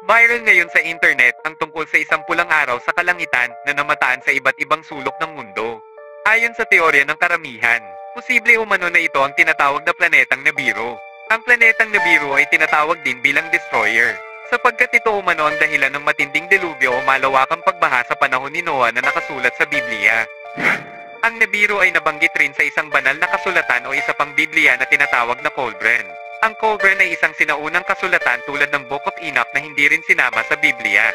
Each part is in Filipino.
Viral ngayon sa internet ang tungkol sa isang pulang araw sa kalangitan na namataan sa iba't ibang sulok ng mundo. Ayon sa teorya ng karamihan, posible umano na ito ang tinatawag na planetang Nibiru. Ang planetang Nibiru ay tinatawag din bilang destroyer, sapagkat ito umano ang dahilan ng matinding delubyo o malawakang pagbaha sa panahon ni Noah na nakasulat sa Biblia. Ang Nibiru ay nabanggit rin sa isang banal na kasulatan o isa pang Biblia na tinatawag na Kolbren. Ang Kolbren ay isang sinaunang kasulatan tulad ng Book of Enoch na hindi rin sinama sa Biblia.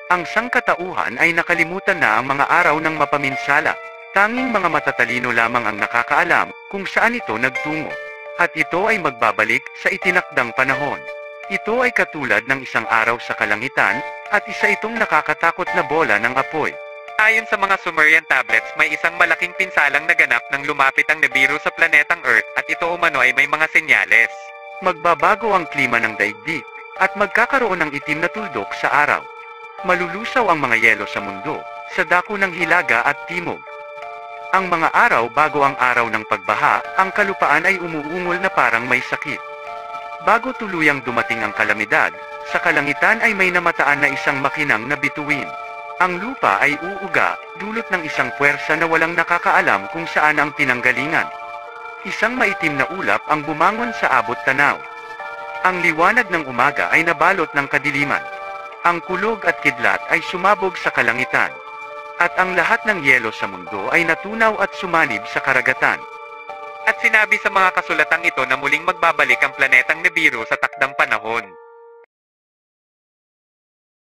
Ang sangkatauhan ay nakalimutan na ang mga araw ng mapaminsala. Tanging mga matatalino lamang ang nakakaalam kung saan ito nagtungo. At ito ay magbabalik sa itinakdang panahon. Ito ay katulad ng isang araw sa kalangitan, at isa itong nakakatakot na bola ng apoy. Ayon sa mga Sumerian tablets, may isang malaking pinsalang naganap nang lumapit ang Nibiru sa planetang Earth at ito umano ay may mga senyales. Magbabago ang klima ng daigdig, at magkakaroon ng itim na tuldok sa araw. Malulusaw ang mga yelo sa mundo, sa dako ng hilaga at timog. Ang mga araw bago ang araw ng pagbaha, ang kalupaan ay umuungol na parang may sakit. Bago tuluyang dumating ang kalamidad, sa kalangitan ay may namataan na isang makinang na bituin. Ang lupa ay uuga, dulot ng isang puwersa na walang nakakaalam kung saan ang pinanggalingan. Isang maitim na ulap ang bumangon sa abot tanaw. Ang liwanag ng umaga ay nabalot ng kadiliman. Ang kulog at kidlat ay sumabog sa kalangitan. At ang lahat ng yelo sa mundo ay natunaw at sumanib sa karagatan. At sinabi sa mga kasulatang ito na muling magbabalik ang planetang Nibiru sa takdang panahon.